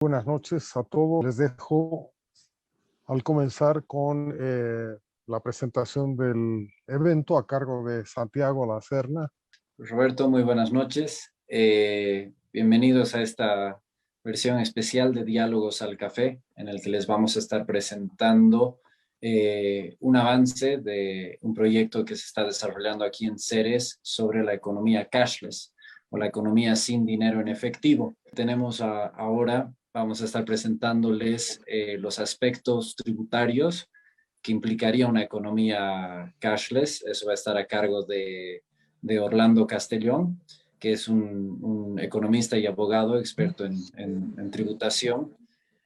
Buenas noches a todos. Les dejo al comenzar con la presentación del evento a cargo de Santiago Lacerna. Roberto, muy buenas noches. Bienvenidos a esta versión especial de Diálogos al Café, en el que les vamos a estar presentando un avance de un proyecto que se está desarrollando aquí en Ceres sobre la economía cashless o la economía sin dinero en efectivo. Ahora vamos a estar presentándoles los aspectos tributarios que implicaría una economía cashless. Eso va a estar a cargo de Orlando Castellón, que es un economista y abogado experto en tributación.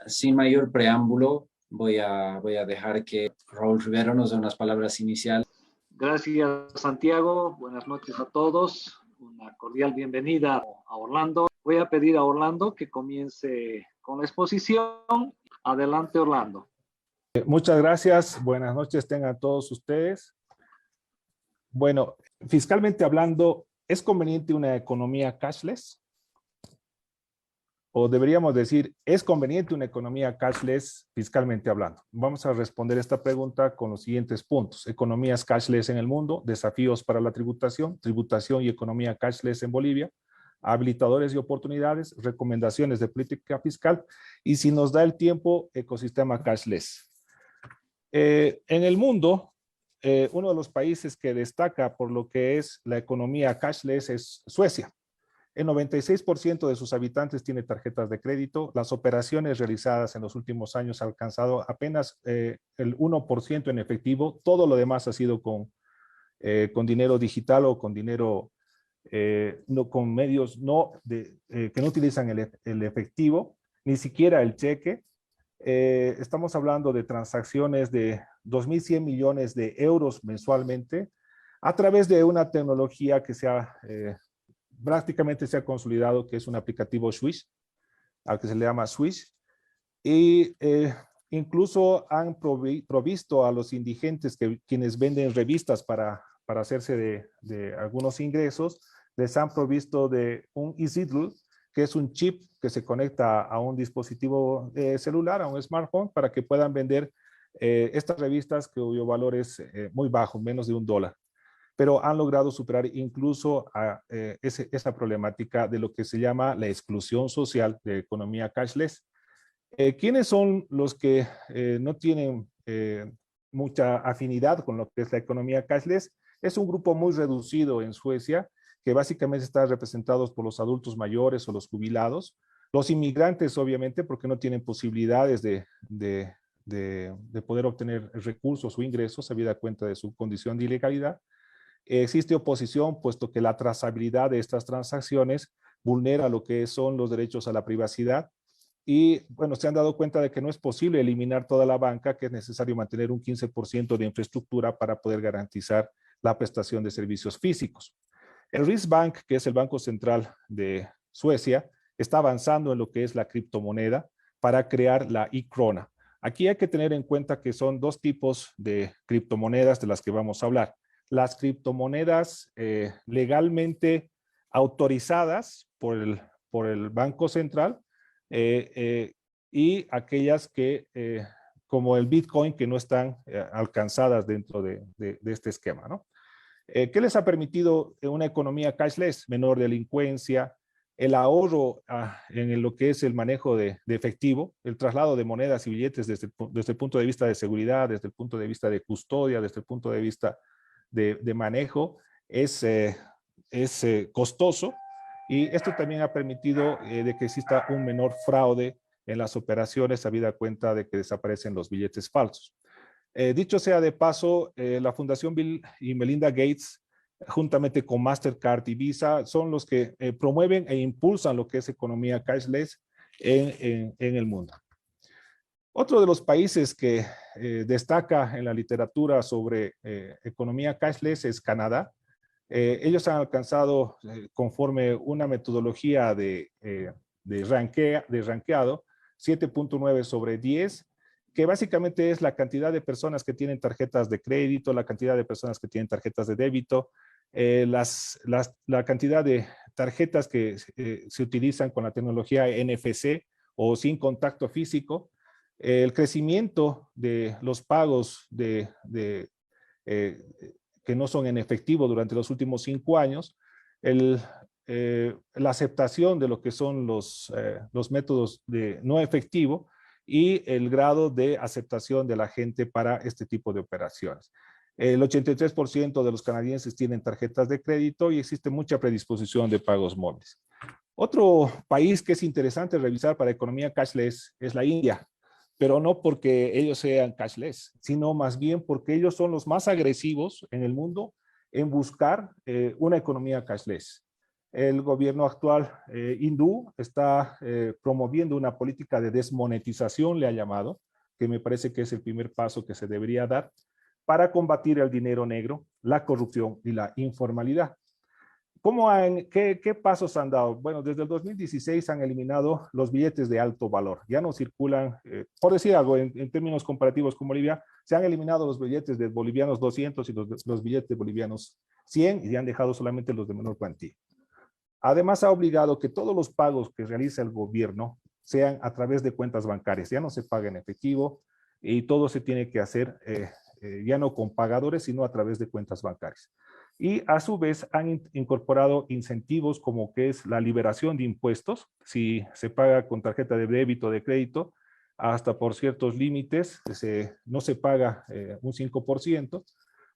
Sin mayor preámbulo, voy a dejar que Raúl Rivero nos dé unas palabras iniciales. Gracias, Santiago. Buenas noches a todos. Una cordial bienvenida a Orlando. Voy a pedir a Orlando que comience con la exposición. Adelante, Orlando. Muchas gracias. Buenas noches tengan todos ustedes. Bueno, fiscalmente hablando, ¿es conveniente una economía cashless? O deberíamos decir, ¿es conveniente una economía cashless fiscalmente hablando? Vamos a responder esta pregunta con los siguientes puntos. Economías cashless en el mundo, desafíos para la tributación, tributación y economía cashless en Bolivia, habilitadores y oportunidades, recomendaciones de política fiscal y, si nos da el tiempo, ecosistema cashless. En el mundo, uno de los países que destaca por lo que es la economía cashless es Suecia. El 96% de sus habitantes tiene tarjetas de crédito. Las operaciones realizadas en los últimos años han alcanzado apenas el 1% en efectivo. Todo lo demás ha sido con dinero digital o con dinero, no, con medios que no utilizan el efectivo, ni siquiera el cheque. Estamos hablando de transacciones de 2.100 millones de euros mensualmente a través de una tecnología que prácticamente se ha consolidado, que es un aplicativo Swish, al que se le llama Swish, y incluso han provisto a los indigentes, quienes venden revistas para hacerse de algunos ingresos, les han provisto de un e-Zidl, que es un chip que se conecta a un dispositivo celular, a un smartphone, para que puedan vender estas revistas cuyo valor es muy bajo, menos de $1. Pero han logrado superar incluso esa problemática de lo que se llama la exclusión social de economía cashless. ¿Quiénes son los que no tienen mucha afinidad con lo que es la economía cashless? Es un grupo muy reducido en Suecia, que básicamente están representados por los adultos mayores o los jubilados, los inmigrantes, obviamente, porque no tienen posibilidades de poder obtener recursos o ingresos, habida cuenta de su condición de ilegalidad. Existe oposición, puesto que la trazabilidad de estas transacciones vulnera lo que son los derechos a la privacidad. Y bueno, se han dado cuenta de que no es posible eliminar toda la banca, que es necesario mantener un 15% de infraestructura para poder garantizar la prestación de servicios físicos. El Riksbank, que es el Banco Central de Suecia, está avanzando en lo que es la criptomoneda para crear la e-krona. Aquí hay que tener en cuenta que son dos tipos de criptomonedas de las que vamos a hablar. Las criptomonedas legalmente autorizadas por el Banco Central y aquellas que, como el Bitcoin, que no están alcanzadas dentro de este esquema, ¿no? ¿Qué les ha permitido una economía cashless? Menor delincuencia, el ahorro en lo que es el manejo de efectivo, el traslado de monedas y billetes desde el punto de vista de seguridad, desde el punto de vista de custodia, desde el punto de vista de manejo, es costoso, y esto también ha permitido de que exista un menor fraude en las operaciones, habida cuenta de que desaparecen los billetes falsos. Dicho sea de paso, la Fundación Bill y Melinda Gates, juntamente con Mastercard y Visa, son los que promueven e impulsan lo que es economía cashless en el mundo. Otro de los países que destaca en la literatura sobre economía cashless es Canadá. Ellos han alcanzado, conforme una metodología de rankeado, 7.9 sobre 10, que básicamente es la cantidad de personas que tienen tarjetas de crédito, la cantidad de personas que tienen tarjetas de débito, la cantidad de tarjetas que se utilizan con la tecnología NFC o sin contacto físico. El crecimiento de los pagos que no son en efectivo durante los últimos 5 años, la aceptación de lo que son los métodos de no efectivo y el grado de aceptación de la gente para este tipo de operaciones. El 83% de los canadienses tienen tarjetas de crédito y existe mucha predisposición de pagos móviles. Otro país que es interesante revisar para economía cashless es la India, pero no porque ellos sean cashless, sino más bien porque ellos son los más agresivos en el mundo en buscar una economía cashless. El gobierno actual hindú está promoviendo una política de desmonetización, le ha llamado, que me parece que es el primer paso que se debería dar para combatir el dinero negro, la corrupción y la informalidad. ¿Qué pasos han dado? Bueno, desde el 2016 han eliminado los billetes de alto valor. Ya no circulan, por decir algo, en términos comparativos con Bolivia, se han eliminado los billetes de bolivianos 200 y los billetes de bolivianos 100 y han dejado solamente los de menor cuantía. Además, ha obligado que todos los pagos que realiza el gobierno sean a través de cuentas bancarias. Ya no se paga en efectivo y todo se tiene que hacer ya no con pagadores, sino a través de cuentas bancarias. Y a su vez han incorporado incentivos como que es la liberación de impuestos. Si se paga con tarjeta de débito o de crédito, hasta por ciertos límites no se paga un 5%,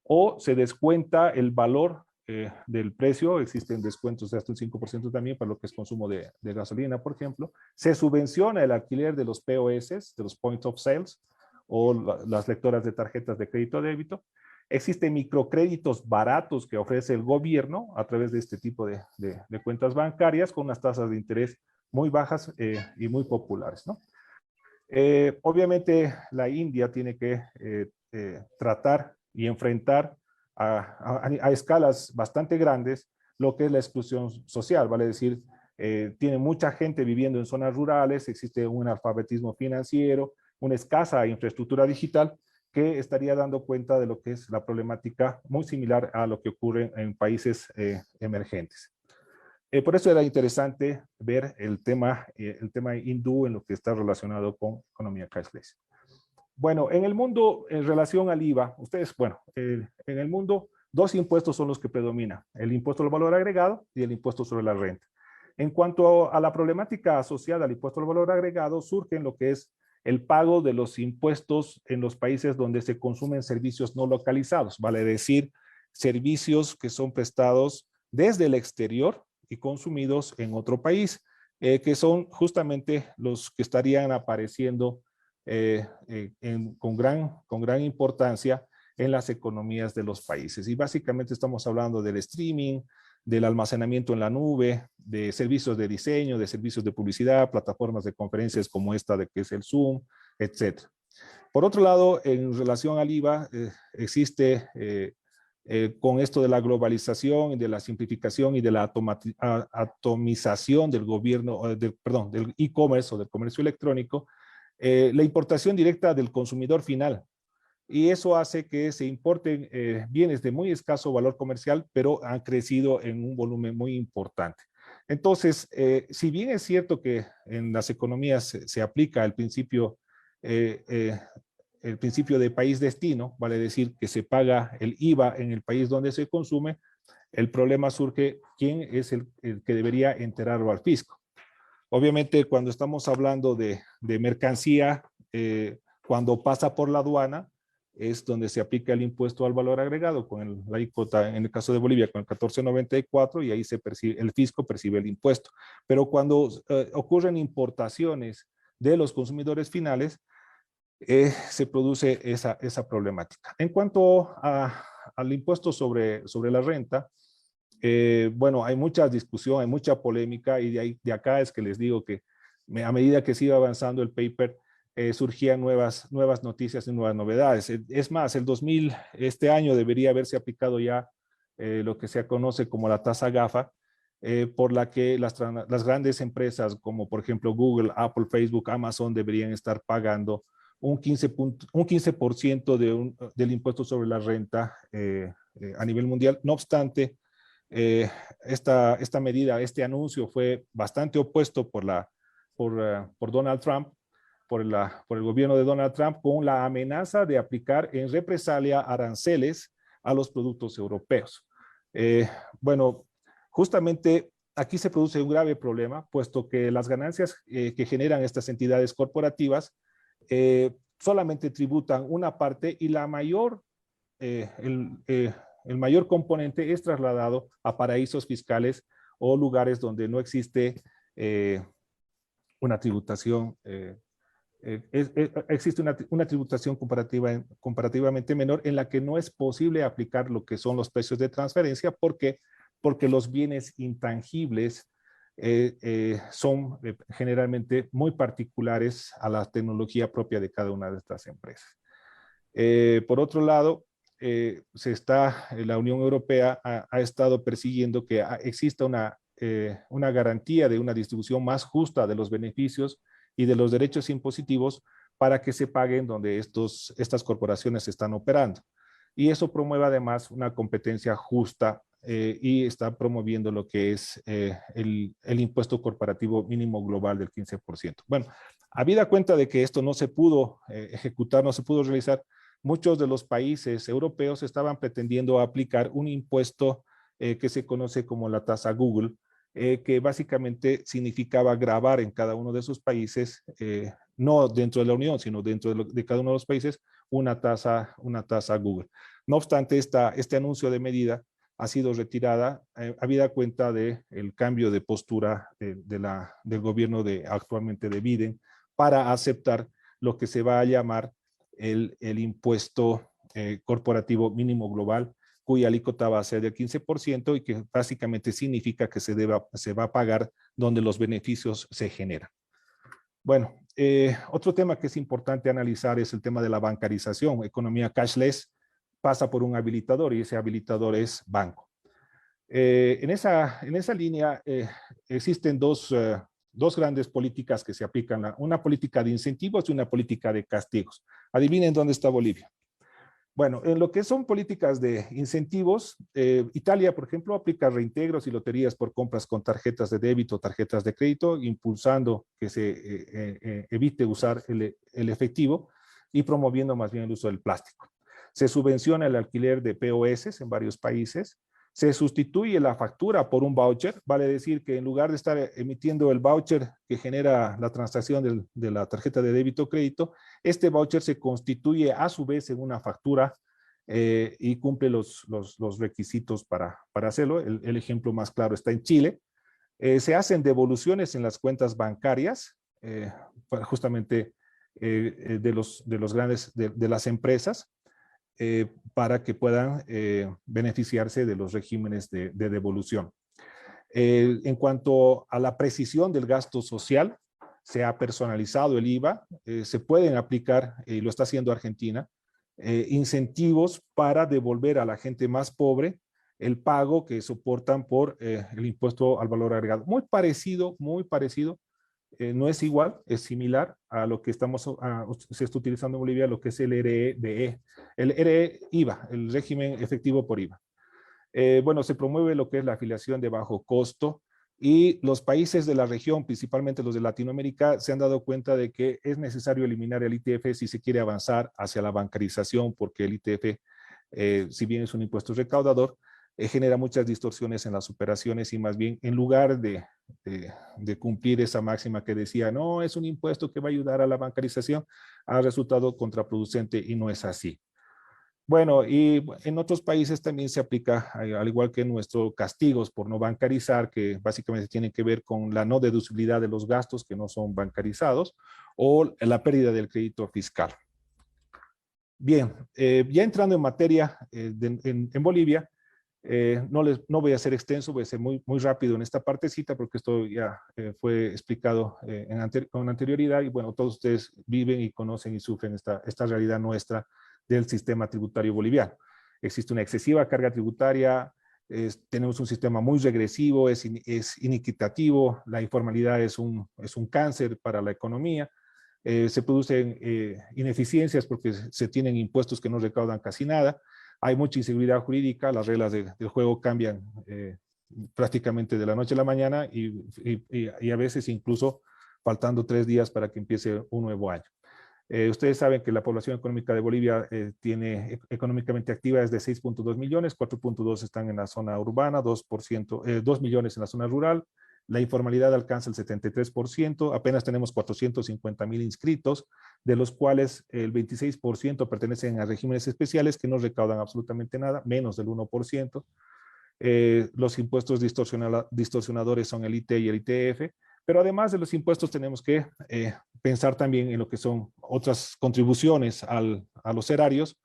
o se descuenta el valor del precio. Existen descuentos de hasta un 5% también para lo que es consumo de gasolina, por ejemplo. Se subvenciona el alquiler de los POS, de los Point of Sales, o las lectoras de tarjetas de crédito o débito. Existen microcréditos baratos que ofrece el gobierno a través de este tipo de cuentas bancarias con unas tasas de interés muy bajas y muy populares, ¿no? Obviamente la India tiene que tratar y enfrentar a escalas bastante grandes lo que es la exclusión social, vale decir, tiene mucha gente viviendo en zonas rurales, existe un analfabetismo financiero, una escasa infraestructura digital que estaría dando cuenta de lo que es la problemática muy similar a lo que ocurre en países emergentes. Por eso era interesante ver el tema hindú en lo que está relacionado con economía cashless. Bueno, en el mundo, en relación al IVA, en el mundo, 2 impuestos son los que predominan, el impuesto al valor agregado y el impuesto sobre la renta. En cuanto a la problemática asociada al impuesto al valor agregado, surge en lo que es el pago de los impuestos en los países donde se consumen servicios no localizados, vale decir, servicios que son prestados desde el exterior y consumidos en otro país, que son justamente los que estarían apareciendo con gran importancia en las economías de los países. Y básicamente estamos hablando del streaming, del almacenamiento en la nube, de servicios de diseño, de servicios de publicidad, plataformas de conferencias como esta de que es el Zoom, etc. Por otro lado, en relación al IVA, existe con esto de la globalización y de la simplificación y de la atomización del gobierno, del e-commerce o del comercio electrónico, la importación directa del consumidor final. Y eso hace que se importen bienes de muy escaso valor comercial, pero han crecido en un volumen muy importante. Entonces, si bien es cierto que en las economías se aplica el principio de país destino, vale decir que se paga el IVA en el país donde se consume, el problema surge quién es el que debería enterarlo al fisco. Obviamente, cuando estamos hablando de mercancía, cuando pasa por la aduana, es donde se aplica el impuesto al valor agregado con la alícuota, en el caso de Bolivia, con el 14.94, y ahí el fisco percibe el impuesto. Pero cuando ocurren importaciones de los consumidores finales, se produce esa problemática. En cuanto al impuesto sobre la renta, bueno, hay mucha discusión, hay mucha polémica, y de acá es que les digo que a medida que sigue avanzando el paper, surgían nuevas noticias y nuevas novedades. Es más, este año debería haberse aplicado ya lo que se conoce como la tasa GAFA, por la que las grandes empresas como por ejemplo Google, Apple, Facebook, Amazon deberían estar pagando un 15% del impuesto sobre la renta a nivel mundial. No obstante, esta medida, este anuncio fue bastante opuesto por la por Donald Trump, por el gobierno de Donald Trump, con la amenaza de aplicar en represalia aranceles a los productos europeos. Bueno, justamente aquí se produce un grave problema, puesto que las ganancias que generan estas entidades corporativas solamente tributan una parte y el mayor componente es trasladado a paraísos fiscales o lugares donde no existe una tributación, existe una tributación comparativamente menor en la que no es posible aplicar lo que son los precios de transferencia. ¿Por qué? Porque los bienes intangibles son generalmente muy particulares a la tecnología propia de cada una de estas empresas. Por otro lado, la Unión Europea ha estado persiguiendo que exista una garantía de una distribución más justa de los beneficios y de los derechos impositivos para que se paguen donde estas corporaciones están operando. Y eso promueve además una competencia justa y está promoviendo lo que es el impuesto corporativo mínimo global del 15%. Bueno, habida cuenta de que esto no se pudo ejecutar, no se pudo realizar, muchos de los países europeos estaban pretendiendo aplicar un impuesto que se conoce como la tasa Google, que básicamente significaba gravar en cada uno de sus países, no dentro de la Unión, sino dentro de cada uno de los países, una tasa Google. No obstante, este anuncio de medida ha sido retirada, habida cuenta del cambio de postura del gobierno actualmente de Biden para aceptar lo que se va a llamar el impuesto corporativo mínimo global, cuya alícuota va a ser del 15% y que básicamente significa que se va a pagar donde los beneficios se generan. Bueno, otro tema que es importante analizar es el tema de la bancarización. Economía cashless pasa por un habilitador y ese habilitador es banco. En esa línea existen dos grandes políticas que se aplican, una política de incentivos y una política de castigos. Adivinen dónde está Bolivia. Bueno, en lo que son políticas de incentivos, Italia, por ejemplo, aplica reintegros y loterías por compras con tarjetas de débito, tarjetas de crédito, impulsando que se evite usar el efectivo y promoviendo más bien el uso del plástico. Se subvenciona el alquiler de POS en varios países. Se sustituye la factura por un voucher, vale decir que en lugar de estar emitiendo el voucher que genera la transacción de la tarjeta de débito o crédito, este voucher se constituye a su vez en una factura y cumple los requisitos para hacerlo. El ejemplo más claro está en Chile. Se hacen devoluciones en las cuentas bancarias, justamente de los grandes, de las empresas, para que puedan beneficiarse de los regímenes de devolución. En cuanto a la precisión del gasto social, se ha personalizado el IVA, se pueden aplicar, y lo está haciendo Argentina, incentivos para devolver a la gente más pobre el pago que soportan por el impuesto al valor agregado. Muy parecido, no es igual, es similar a lo que se está utilizando en Bolivia, lo que es el RE-DE, el RE-IVA, el régimen efectivo por IVA. Bueno, se promueve lo que es la afiliación de bajo costo y los países de la región, principalmente los de Latinoamérica, se han dado cuenta de que es necesario eliminar el ITF si se quiere avanzar hacia la bancarización, porque el ITF, si bien es un impuesto recaudador, genera muchas distorsiones en las operaciones y más bien en lugar de cumplir esa máxima que decía, no, es un impuesto que va a ayudar a la bancarización, ha resultado contraproducente y no es así. Bueno, y en otros países también se aplica, al igual que en nuestro, castigos por no bancarizar, que básicamente tienen que ver con la no deducibilidad de los gastos que no son bancarizados o la pérdida del crédito fiscal. Bien, ya entrando en materia en Bolivia, no voy a ser extenso, voy a ser muy rápido en esta partecita porque esto ya fue explicado con anterioridad y bueno, todos ustedes viven y conocen y sufren esta realidad nuestra del sistema tributario boliviano. Existe una excesiva carga tributaria, tenemos un sistema muy regresivo, es inequitativo, la informalidad es un cáncer para la economía, se producen ineficiencias porque se tienen impuestos que no recaudan casi nada, hay mucha inseguridad jurídica, las reglas del juego cambian prácticamente de la noche a la mañana y a veces incluso faltando 3 días para que empiece un nuevo año. Ustedes saben que la población económica de Bolivia tiene económicamente activa es de 6.2 millones, 4.2 están en la zona urbana, 2 millones en la zona rural. La informalidad alcanza el 73%, apenas tenemos 450,000 inscritos, de los cuales el 26% pertenecen a regímenes especiales que no recaudan absolutamente nada, menos del 1%. Los impuestos distorsionadores son el IT y el ITF, pero además de los impuestos tenemos que pensar también en lo que son otras contribuciones a los erarios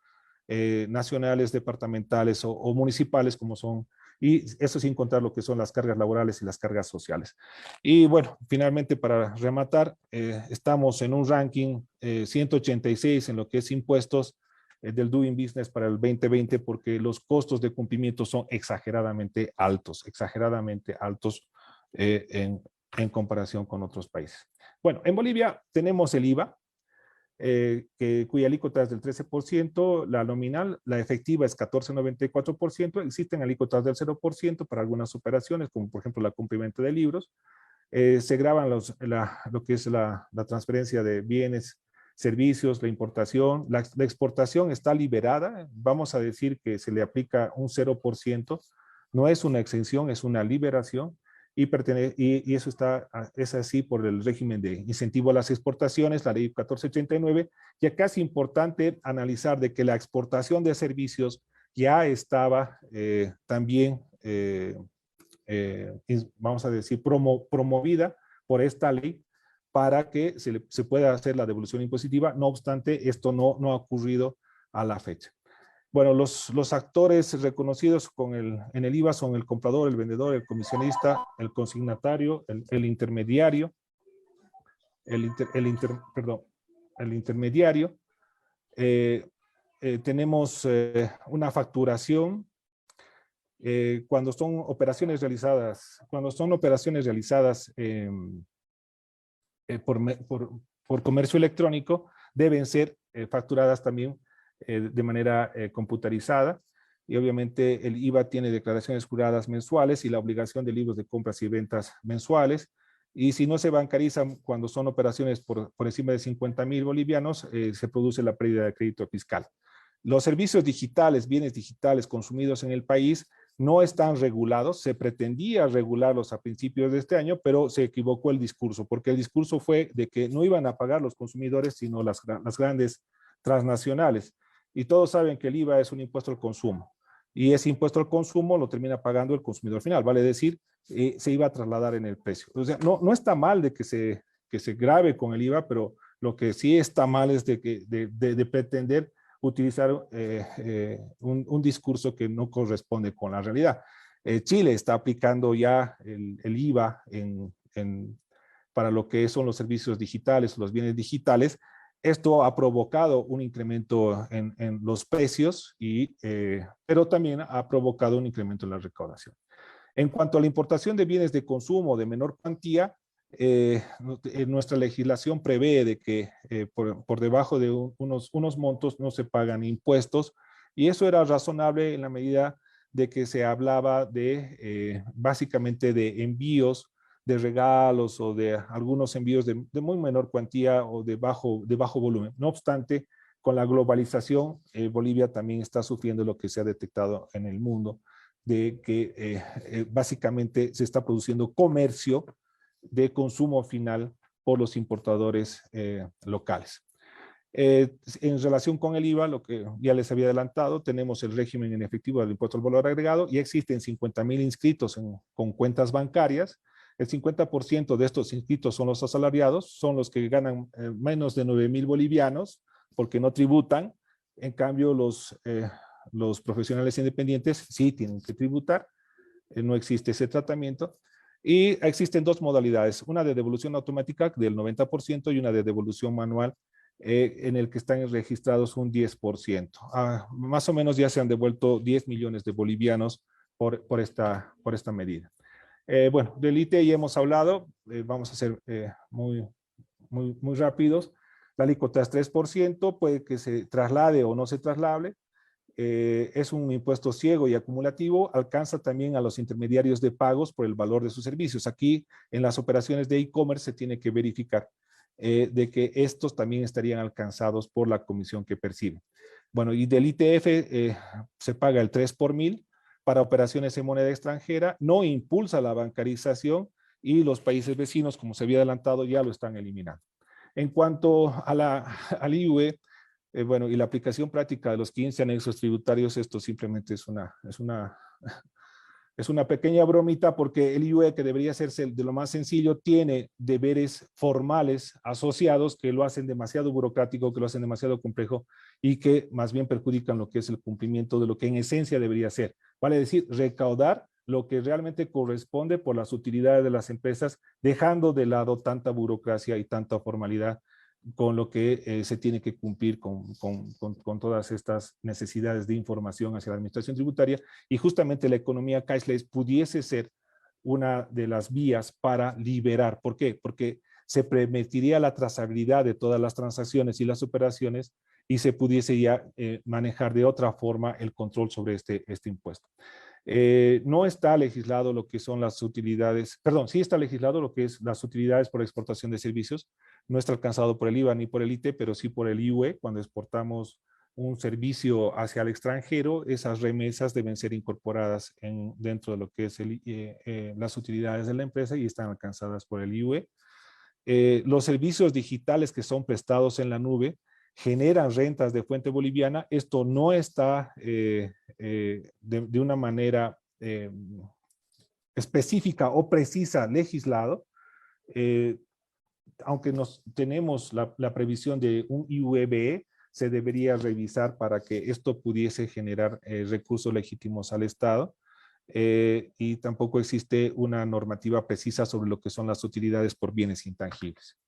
nacionales, departamentales o municipales, como son, y eso sin contar lo que son las cargas laborales y las cargas sociales. Y bueno, finalmente para rematar, estamos en un ranking 186 en lo que es impuestos del Doing Business para el 2020, porque los costos de cumplimiento son exageradamente altos en comparación con otros países. Bueno, en Bolivia tenemos el IVA, cuya alícuota es del 13%, la nominal, la efectiva es 14,94%, existen alícuotas del 0% para algunas operaciones, como por ejemplo la cumplimiento de libros. Se graban lo que es la transferencia de bienes, servicios, la importación. La exportación está liberada, vamos a decir que se le aplica un 0%, no es una exención, es una liberación. Y eso es así por el régimen de incentivo a las exportaciones, la ley 1489, y acá es importante analizar de que la exportación de servicios ya estaba también, vamos a decir, promovida por esta ley para que se pueda hacer la devolución impositiva. No obstante, esto no ha ocurrido a la fecha. Bueno, los actores reconocidos en el IVA son el comprador, el vendedor, el comisionista, el consignatario, el intermediario, el intermediario. Tenemos una facturación cuando son operaciones realizadas por comercio electrónico, deben ser facturadas también de manera computarizada, y obviamente el IVA tiene declaraciones juradas mensuales y la obligación de libros de compras y ventas mensuales, y si no se bancarizan cuando son operaciones por encima de 50,000 bolivianos, se produce la pérdida de crédito fiscal. Los servicios digitales, bienes digitales consumidos en el país no están regulados, se pretendía regularlos a principios de este año, pero se equivocó el discurso, porque el discurso fue de que no iban a pagar los consumidores, sino las grandes transnacionales. Y todos saben que el IVA es un impuesto al consumo, y ese impuesto al consumo lo termina pagando el consumidor final, vale decir, se iba a trasladar en el precio. O sea, no está mal de que se grave con el IVA, pero lo que sí está mal es de pretender utilizar un discurso que no corresponde con la realidad. Chile está aplicando ya el IVA para lo que son los servicios digitales, los bienes digitales. Esto ha provocado un incremento en los precios, pero también ha provocado un incremento en la recaudación. En cuanto a la importación de bienes de consumo de menor cuantía, nuestra legislación prevé de que por debajo de unos montos no se pagan impuestos, y eso era razonable en la medida de que se hablaba básicamente de envíos de regalos o de algunos envíos de muy menor cuantía o de bajo volumen. No obstante, con la globalización, Bolivia también está sufriendo lo que se ha detectado en el mundo, de que básicamente se está produciendo comercio de consumo final por los importadores locales. En relación con el IVA, lo que ya les había adelantado, tenemos el régimen en efectivo del impuesto al valor agregado, y existen 50,000 inscritos con cuentas bancarias. El 50% de estos inscritos son los asalariados, son los que ganan menos de 9,000 bolivianos porque no tributan. En cambio, los profesionales independientes sí tienen que tributar, no existe ese tratamiento. Y existen dos modalidades, una de devolución automática del 90% y una de devolución manual en el que están registrados un 10%. Más o menos ya se han devuelto 10 millones de bolivianos por esta medida. Bueno, del ITE ya hemos hablado, vamos a ser muy rápidos. La alícuota es 3%, puede que se traslade o no se traslade. es un impuesto ciego y acumulativo, alcanza también a los intermediarios de pagos por el valor de sus servicios. Aquí en las operaciones de e-commerce se tiene que verificar de que estos también estarían alcanzados por la comisión que perciben. Bueno, y del ITF se paga el 3 por 1000 para operaciones en moneda extranjera, no impulsa la bancarización y los países vecinos, como se había adelantado, ya lo están eliminando. En cuanto a al IUE, bueno, y la aplicación práctica de los 15 anexos tributarios, esto simplemente es una pequeña bromita porque el IUE, que debería hacerse de lo más sencillo, tiene deberes formales asociados que lo hacen demasiado burocrático, que lo hacen demasiado complejo y que más bien perjudican lo que es el cumplimiento de lo que en esencia debería ser. Vale decir, recaudar lo que realmente corresponde por las utilidades de las empresas, dejando de lado tanta burocracia y tanta formalidad con lo que se tiene que cumplir con todas estas necesidades de información hacia la administración tributaria, y justamente la economía cashless pudiese ser una de las vías para liberar. ¿Por qué? Porque se permitiría la trazabilidad de todas las transacciones y las operaciones y se pudiese ya manejar de otra forma el control sobre este impuesto. No está legislado lo que son las utilidades, perdón, sí está legislado lo que es las utilidades por exportación de servicios. No está alcanzado por el IVA ni por el IT, pero sí por el IUE. Cuando exportamos un servicio hacia el extranjero, esas remesas deben ser incorporadas dentro de lo que es las utilidades de la empresa y están alcanzadas por el IUE. Los servicios digitales que son prestados en la nube generan rentas de fuente boliviana. Esto no está de una manera específica o precisa legislado, aunque tenemos la previsión de un IUEBE, se debería revisar para que esto pudiese generar recursos legítimos al Estado. Y tampoco existe una normativa precisa sobre lo que son las utilidades por bienes intangibles.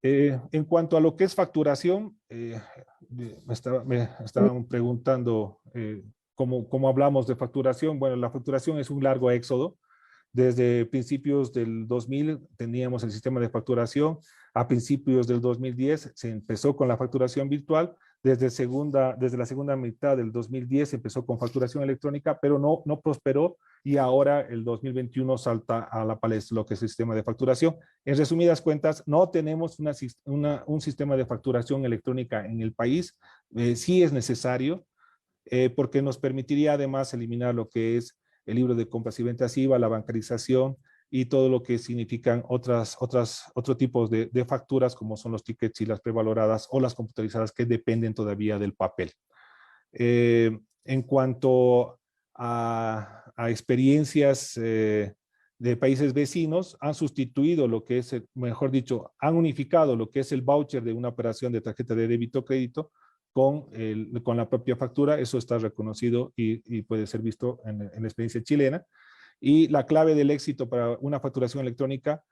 En cuanto a lo que es facturación, me estaban preguntando cómo hablamos de facturación. Bueno, la facturación es un largo éxodo. Desde principios del 2000 teníamos el sistema de facturación. A principios del 2010 se empezó con la facturación virtual. Desde la segunda mitad del 2010 se empezó con facturación electrónica, pero no prosperó, y ahora el 2021 salta a la palestra lo que es el sistema de facturación. En resumidas cuentas, no tenemos un sistema de facturación electrónica en el país. Sí es necesario, porque nos permitiría además eliminar lo que es el libro de compras y ventas IVA, la bancarización y todo lo que significan otros tipos de facturas, como son los tickets y las prevaloradas o las computarizadas, que dependen todavía del papel. En cuanto a experiencias de países vecinos, han sustituido lo que es, mejor dicho, han unificado lo que es el voucher de una operación de tarjeta de débito o crédito con la propia factura. Eso está reconocido y puede ser visto en la experiencia chilena. Y la clave del éxito para una facturación electrónica,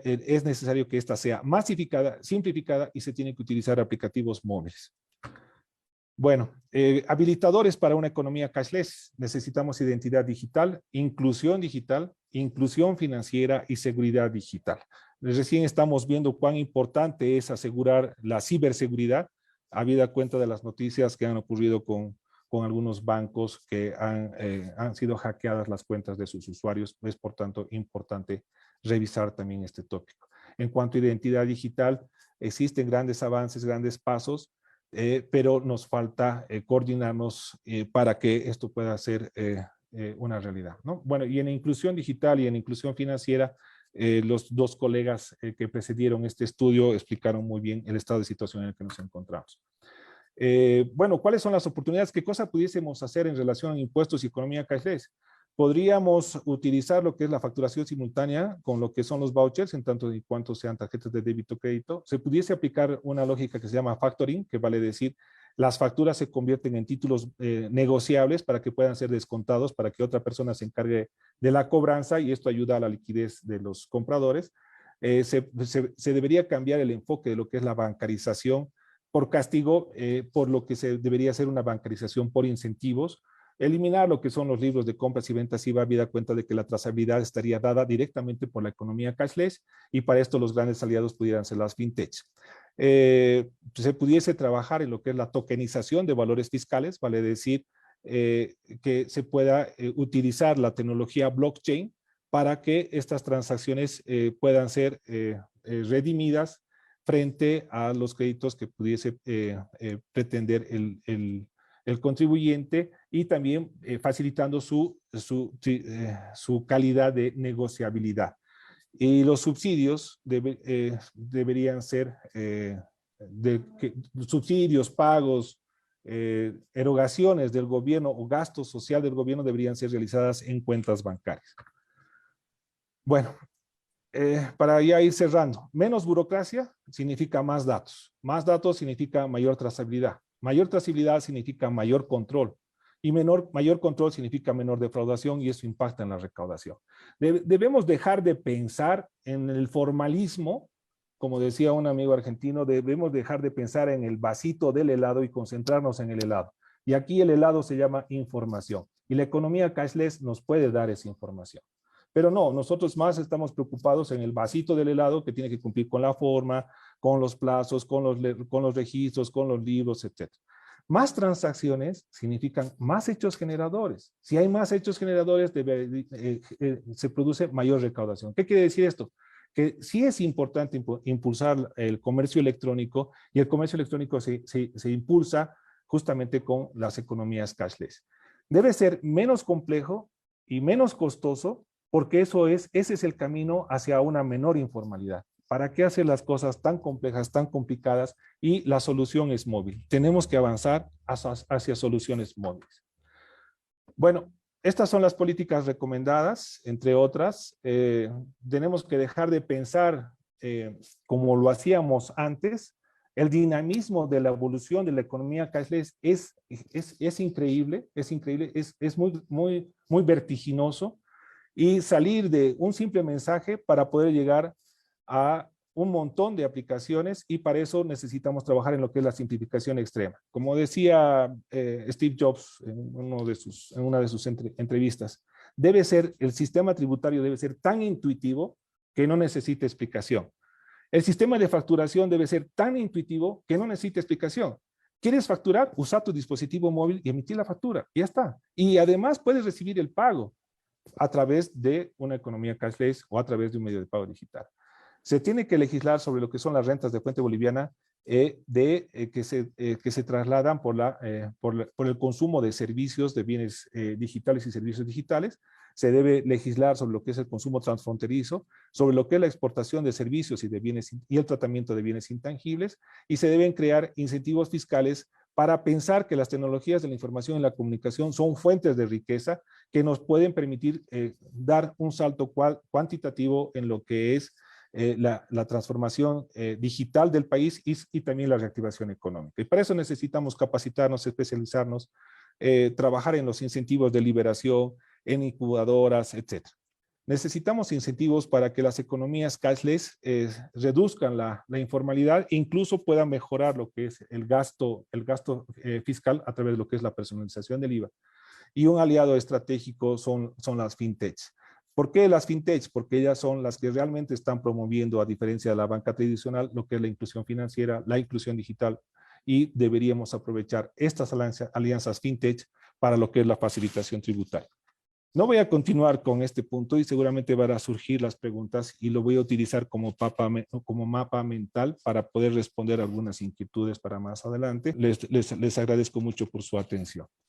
es necesario que ésta sea masificada, simplificada, y se tienen que utilizar aplicativos móviles. Bueno, habilitadores para una economía cashless. Necesitamos identidad digital, inclusión financiera y seguridad digital. Recién estamos viendo cuán importante es asegurar la ciberseguridad, habida cuenta de las noticias que han ocurrido con algunos bancos que han sido hackeadas las cuentas de sus usuarios. Es por tanto importante revisar también este tópico. En cuanto a identidad digital, existen grandes avances, grandes pasos, pero nos falta coordinarnos para que esto pueda ser una realidad, ¿no? Bueno, y en inclusión digital y en inclusión financiera, los dos colegas que precedieron este estudio explicaron muy bien el estado de situación en el que nos encontramos. Bueno, ¿cuáles son las oportunidades? ¿Qué cosa pudiésemos hacer en relación a impuestos y economía cashless? Podríamos utilizar lo que es la facturación simultánea con lo que son los vouchers, en tanto y cuanto sean tarjetas de débito o crédito. Se pudiese aplicar una lógica que se llama factoring, que vale decir, las facturas se convierten en títulos negociables para que puedan ser descontados, para que otra persona se encargue de la cobranza, y esto ayuda a la liquidez de los compradores. Se debería cambiar el enfoque de lo que es la bancarización por castigo, por lo que se debería hacer una bancarización por incentivos. Eliminar lo que son los libros de compras y ventas IVA, habida cuenta de que la trazabilidad estaría dada directamente por la economía cashless, y para esto los grandes aliados pudieran ser las fintechs. se pudiese trabajar en lo que es la tokenización de valores fiscales, vale decir, que se pueda utilizar la tecnología blockchain para que estas transacciones puedan ser redimidas frente a los créditos que pudiese pretender el contribuyente, y también facilitando su calidad de negociabilidad. Y los subsidios deberían ser subsidios, pagos, erogaciones del gobierno o gastos social del gobierno deberían ser realizadas en cuentas bancarias. Bueno, para ya ir cerrando, menos burocracia significa más datos. Más datos significa mayor trazabilidad. Mayor trazabilidad significa mayor control. Y mayor control significa menor defraudación, y eso impacta en la recaudación. Debemos dejar de pensar en el formalismo. Como decía un amigo argentino, debemos dejar de pensar en el vasito del helado y concentrarnos en el helado. Y aquí el helado se llama información. Y la economía cashless nos puede dar esa información. Pero no, nosotros más estamos preocupados en el vasito del helado, que tiene que cumplir con la forma, con los plazos, con los registros, con los libros, etc. Más transacciones significan más hechos generadores. Si hay más hechos generadores, se produce mayor recaudación. ¿Qué quiere decir esto? Que sí es importante impulsar el comercio electrónico, y el comercio electrónico se impulsa justamente con las economías cashless. Debe ser menos complejo y menos costoso, porque ese es el camino hacia una menor informalidad. ¿Para qué hacer las cosas tan complejas, tan complicadas? Y la solución es móvil. Tenemos que avanzar hacia soluciones móviles. Bueno, estas son las políticas recomendadas, entre otras. Tenemos que dejar de pensar como lo hacíamos antes. El dinamismo de la evolución de la economía cashless es increíble, es muy vertiginoso, y salir de un simple mensaje para poder llegar a un montón de aplicaciones, y para eso necesitamos trabajar en lo que es la simplificación extrema. Como decía Steve Jobs en una de sus entrevistas, el sistema tributario debe ser tan intuitivo que no necesite explicación. El sistema de facturación debe ser tan intuitivo que no necesite explicación. ¿Quieres facturar? Usa tu dispositivo móvil y emitir la factura. Y ya está. Y además puedes recibir el pago a través de una economía cashless o a través de un medio de pago digital. Se tiene que legislar sobre lo que son las rentas de fuente boliviana que se trasladan por el consumo de servicios, de bienes digitales y servicios digitales. Se debe legislar sobre lo que es el consumo transfronterizo, sobre lo que es la exportación de servicios y de bienes y el tratamiento de bienes intangibles, y se deben crear incentivos fiscales para pensar que las tecnologías de la información y la comunicación son fuentes de riqueza que nos pueden permitir dar un salto cuantitativo en lo que es la transformación digital del país y también la reactivación económica. Y para eso necesitamos capacitarnos, especializarnos, trabajar en los incentivos de liberación, en incubadoras, etc. Necesitamos incentivos para que las economías cashless reduzcan la informalidad e incluso puedan mejorar lo que es el gasto fiscal a través de lo que es la personalización del IVA. Y un aliado estratégico son las fintechs. ¿Por qué las fintechs? Porque ellas son las que realmente están promoviendo, a diferencia de la banca tradicional, lo que es la inclusión financiera, la inclusión digital, y deberíamos aprovechar estas alianzas fintech para lo que es la facilitación tributaria. No voy a continuar con este punto y seguramente van a surgir las preguntas, y lo voy a utilizar como mapa mental para poder responder algunas inquietudes para más adelante. Les agradezco mucho por su atención.